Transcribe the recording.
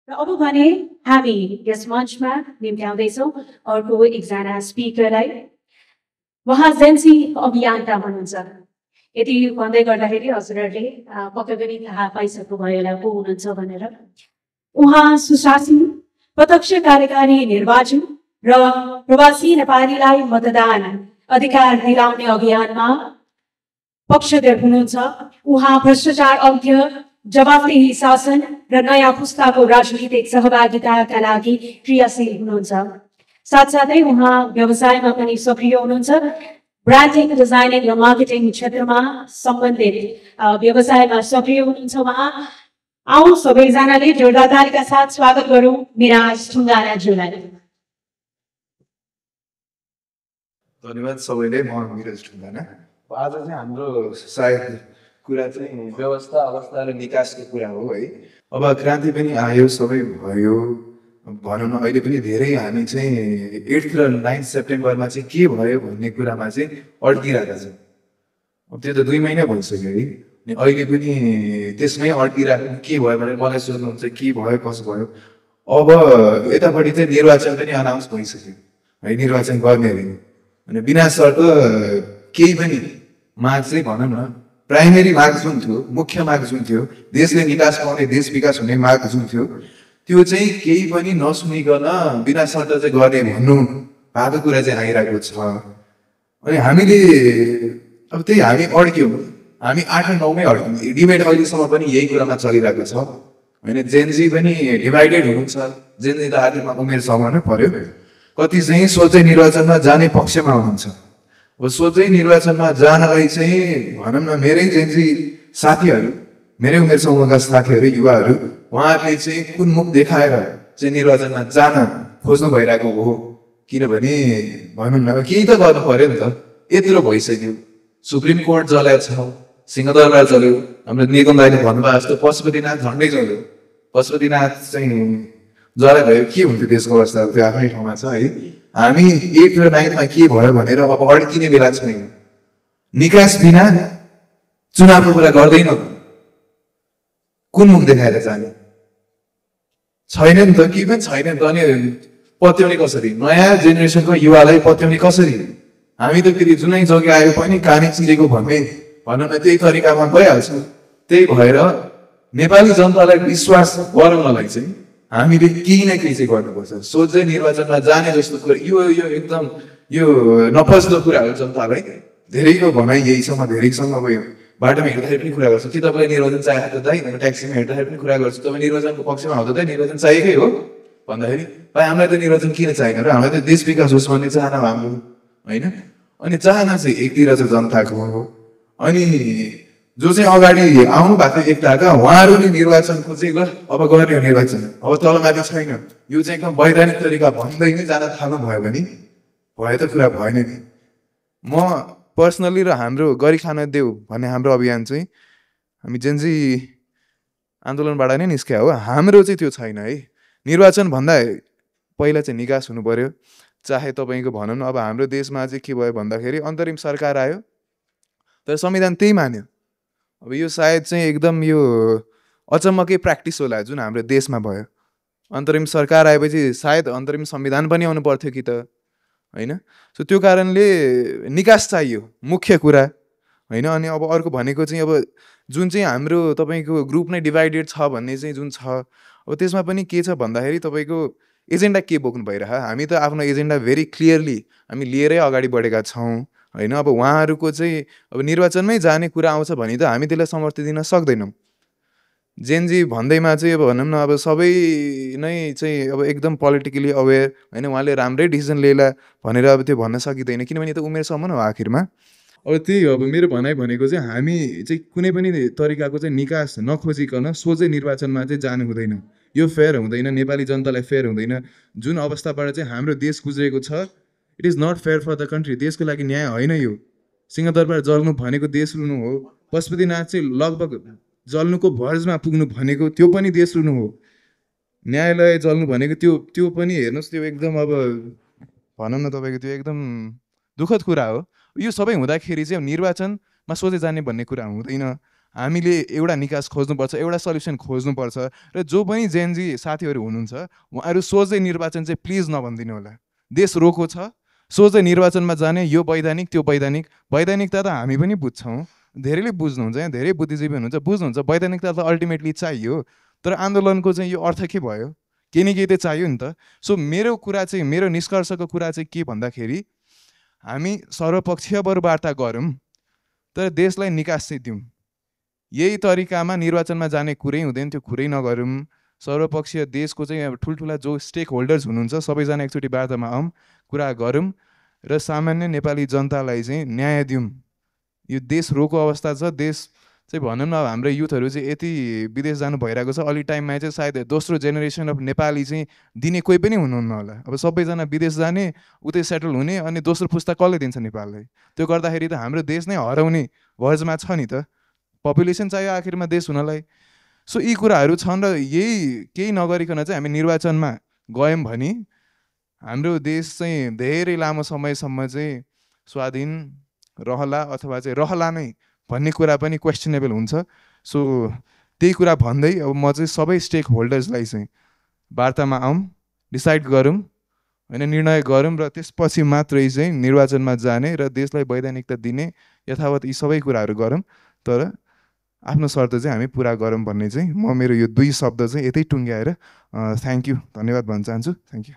र अब भने हामी यस मञ्चमा निम्त्याउँदैछौँ अर्को एकजना स्पिकरलाई। उहाँ जेन्सी अभियन्ता हुनुहुन्छ। यति भन्दै गर्दाखेरि हजुरहरूले पक्कै पनि थाहा पाइसक्नुभयो होला को हुनुहुन्छ भनेर। उहाँ सुशासन, प्रत्यक्ष कार्यकारी निर्वाचन र प्रवासी नेपालीलाई मतदान अधिकार दिलाउने अभियानमा पक्षधर हुनुहुन्छ। उहाँ भ्रष्टाचार अन्त्य, जवाफदेही शासन र नयाँ पुस्ताको राजनीतिक सहभागिताका लागि क्रियाशील हुनुहुन्छ। साथसाथै उहाँ व्यवसायमा पनि सक्रिय हुनुहुन्छ। ब्रान्डिङ, डिजाइनिङ र मार्केटिङ क्षेत्रमा सम्बन्धित व्यवसायमा सक्रिय हुनुहुन्छ उहाँ। आउँ सबैजनाले जोरदार तालीका साथ स्वागत गरौँ मिराज ढुङ्गानाज्यूलाई। धन्यवाद सबैले। म मिराज ढुङ्गाना। आज चाहिँ हाम्रो सायद कुरा चाहिँ व्यवस्था, अवस्था र निकासको कुरा हो है। अब क्रान्ति पनि आयो, सबै भयो भनौँ न। अहिले पनि धेरै हामी चाहिँ 8 र 9 सेप्टेम्बरमा चाहिँ के भयो भन्ने कुरामा चाहिँ अड्किरहेका छौँ। अब त्यो त 2 महिना भइसक्यो है। अनि अहिले पनि त्यसमै अड्किरहेको के भयो भनेर मलाई सोध्नुहुन्छ के भयो कसो भयो। अब यतापट्टि चाहिँ निर्वाचन पनि अनाउन्स भइसक्यो है, निर्वाचन गर्ने अरे। अनि बिना शर्त केही पनि माग चाहिँ भनौँ न, प्राइमेरी माग जुन थियो, मुख्य माग जुन थियो, देशले निकास पाउने, देश विकास हुने माग जुन थियो, त्यो चाहिँ केही पनि नसुनिकन बिना शर्त चाहिँ गर्ने भन्नु भएको कुरा चाहिँ आइरहेको छ। अनि हामीले अब त्यही हामी अड्क्यौँ, हामी 8 र 9 मै अड्क्यौँ। डिबेट अहिलेसम्म पनि यही कुरामा चलिरहेको छ होइन। जेनजी पनि डिभाइडेड हुनुहुन्छ। जेनजी त आखिरमा उमेर समाउनै पर्यो। कति चाहिँ सोझै निर्वाचनमा जाने पक्षमा हुनुहुन्छ। अब सोझै निर्वाचनमा जानलाई चाहिँ भनौँ न, मेरै जेनजी साथीहरू, मेरै उमेर समूहका साथीहरू, युवाहरू, उहाँहरूले चाहिँ कुन मुख देखाएर चाहिँ निर्वाचनमा जान खोज्नु भइरहेको हो। किनभने भनौँ न, केही त गर्नु पर्यो नि त। यत्रो भइसक्यो, सुप्रिम कोर्ट जलाएको छ, सिंहदरबार जल्यो। हाम्रो निगम दाइले भन्नुभएको जस्तो पशुपतिनाथ झन्डै जल्यो। पशुपतिनाथ चाहिँ जरा भयो, के हुन्थ्यो देशको अवस्था, त्यो आफ्नै ठाउँमा छ है। हामी 8 र 9 मा के भयो भनेर अब अड्किने बेला छैन। निकास बिना चुनावको कुरा गर्दैन। कुन मुख देखाएर जाने छैन नि त, के पनि छैन नि त। अनि पत्याउने कसरी, नयाँ जेनेरेसनको युवालाई पत्याउने कसरी? हामी त फेरि जुनै जग्गा आयो पनि काने चिरेको भन्ने भनौँ न, त्यही तरिकामा गइहाल्छ। त्यही भएर नेपाली जनतालाई विश्वास गराउनलाई चाहिँ हामीले केही न केही चाहिँ गर्नुपर्छ। सोझै निर्वाचनमा जाने जस्तो कुरा यो एकदम यो नपस्दो कुरा हो। जनतालाई धेरैको भनाइ यही छ। म धेरैसँग अब बाटोमा हिँड्दाखेरि पनि कुरा गर्छु, कि तपाईँलाई निर्वाचन चाहिएको त दाइ, ट्याक्सीमा हिँड्दाखेरि पनि कुरा गर्छु, तपाईँ निर्वाचनको पक्षमा हो त दाइ, निर्वाचन चाहिएकै हो भन्दाखेरि भाइ हामीलाई त निर्वाचन किन चाहिएन र, हामीलाई त देश विकास होस् भन्ने चाहना हो हाम्रो होइन। अनि चाहना चाहिँ एकतिर चाहिँ जनताको हो। अनि जो चाहिँ अगाडि आउनु भएको एकताका उहाँहरूले निर्वाचनको चाहिँ ल अब गर्ने हो निर्वाचन, अब तलमाथि छैन, यो चाहिँ एकदम वैधानिक तरिका भन्दै नै जान थाल्नु भयो भने भयो त कुरा भएन नि। म पर्सनली र हाम्रो गरी खान देऊ भन्ने हाम्रो अभियान चाहिँ हामी जेनजी आन्दोलनबाट नै निस्क्या हो। हाम्रो चाहिँ त्यो छैन है। निर्वाचन भन्दा पहिला चाहिँ निकास हुनु पर्यो। चाहे तपाईँको भनौँ न, अब हाम्रो देशमा चाहिँ के भयो भन्दाखेरि अन्तरिम सरकार आयो, तर संविधान त्यही मान्यो। अब यो सायद चाहिँ एकदम यो अचम्मकै प्र्याक्टिस होला जुन हाम्रो देशमा भयो। अन्तरिम सरकार आएपछि सायद अन्तरिम संविधान पनि आउनु पर्थ्यो कि त होइन। सो त्यो कारणले निकास चाहियो मुख्य कुरा होइन। अनि अब अर्को भनेको चाहिँ अब जुन चाहिँ हाम्रो तपाईँको ग्रुप नै डिभाइडेड छ भन्ने चाहिँ जुन छ, अब त्यसमा पनि के छ भन्दाखेरि तपाईँको एजेन्डा के बोक्नु भइरह। हामी त आफ्नो एजेन्डा भेरी क्लियरली हामी लिएरै अगाडि बढेका छौँ होइन। अब उहाँहरूको चाहिँ अब निर्वाचनमै जाने कुरा आउँछ भने त हामी त्यसलाई समर्थन दिन सक्दैनौँ। जेनजी भन्दैमा चाहिँ अब भनौँ न, अब सबै नै चाहिँ अब एकदम पोलिटिकली अवेर होइन, उहाँले राम्रै डिसिजन लिएला भनेर अब त्यो भन्न सकिँदैन, किनभने त उमेरसम्म हो आखिरमा। अब त्यही हो। अब मेरो भनाइ भनेको चाहिँ हामी चाहिँ कुनै पनि तरिकाको चाहिँ निकास नखोजिकन सोझै निर्वाचनमा चाहिँ जानु हुँदैन। यो फेयर हुँदैन, नेपाली जनतालाई फेयर हुँदैन। जुन अवस्थाबाट चाहिँ हाम्रो देश गुज्रेको छ, it is not fair for the country. देशको लागि न्याय होइन यो। सिंहदरबार जल्नु भनेको देश रुनु हो। पशुपतिनाथ चाहिँ लगभग जल्नुको भर्जमा पुग्नु भनेको त्यो पनि देश रुनु हो। न्यायालय जल्नु भनेको त्यो पनि हेर्नुहोस्, त्यो एकदम अब भनौँ न तपाईँको त्यो एकदम दुःखद कुरा हो। यो सबै हुँदाखेरि चाहिँ निर्वाचनमा सोझै जाने भन्ने कुरा हुँदैन। हामीले एउटा निकास खोज्नुपर्छ, एउटा सल्युसन खोज्नुपर्छ। र जो पनि जेनजी साथीहरू हुनुहुन्छ उहाँहरू सोझै निर्वाचन चाहिँ प्लिज नभनिदिनु होला। देश रोको छ, सोझै निर्वाचनमा जाने, यो वैधानिक त्यो वैधानिक। वैधानिकता त हामी पनि बुझ्छौँ, धेरैले बुझ्नुहुन्छ, यहाँ धेरै बुद्धिजीवी हुनुहुन्छ, बुझ्नुहुन्छ वैधानिकता त अल्टिमेटली चाहियो। तर आन्दोलनको चाहिँ यो अर्थ के भयो, केही न केही त चाहियो नि त। सो मेरो कुरा चाहिँ, मेरो निष्कर्षको कुरा चाहिँ के भन्दाखेरि हामी सर्वपक्षीय बरु वार्ता गरौँ तर देशलाई निकास चाहिँ दिउँ। यही तरिकामा निर्वाचनमा जाने कुरै हुँदैन, त्यो कुरै नगरौँ। सर्वपक्षीय देशको चाहिँ अब ठुल्ठुला जो स्टेक होल्डर्स हुनुहुन्छ सबैजना एकचोटि वार्तामा आउँ, कुरा गरौँ र सामान्य नेपाली जनतालाई चाहिँ न्याय दिउँ। यो देश रोको अवस्था छ, देश चाहिँ भनौँ न अब हाम्रो युथहरू चाहिँ यति विदेश जानु भइरहेको छ, अलि टाइममा चाहिँ सायद दोस्रो जेनेरेसन अफ नेपाली चाहिँ दिने कोही पनि हुनुहुन्न होला। अब सबैजना विदेश जाने, उतै सेटल हुने, अनि दोस्रो पुस्ता कसले दिन्छ नेपाललाई? त्यो गर्दाखेरि त हाम्रो देश नै हराउने भर्जमा छ नि त। पपुलेसन चाहियो आखिरमा देश हुनलाई। सो यी कुराहरू छन् र यही केही नगरिकन चाहिँ हामी निर्वाचनमा गयौँ भने हाम्रो देश चाहिँ धेरै लामो समयसम्म चाहिँ स्वाधीन रहला अथवा चाहिँ रहला नै भन्ने कुरा पनि क्वेसनेबल हुन्छ। सो त्यही कुरा भन्दै अब म चाहिँ सबै स्टेक होल्डर्सलाई चाहिँ वार्तामा आउँ, डिसाइड गरौँ होइन, निर्णय गरौँ र त्यसपछि मात्रै चाहिँ निर्वाचनमा जाने र देशलाई वैधानिकता दिने यथावत यी सबै कुराहरू गरौँ। तर आफ्नो शर्त चाहिँ हामी पुरा गरौँ भन्ने चाहिँ म मेरो यो 2 शब्द चाहिँ यतै टुङ्ग्याएर थ्याङ्क यू, धन्यवाद भन्न चाहन्छु। Thank you.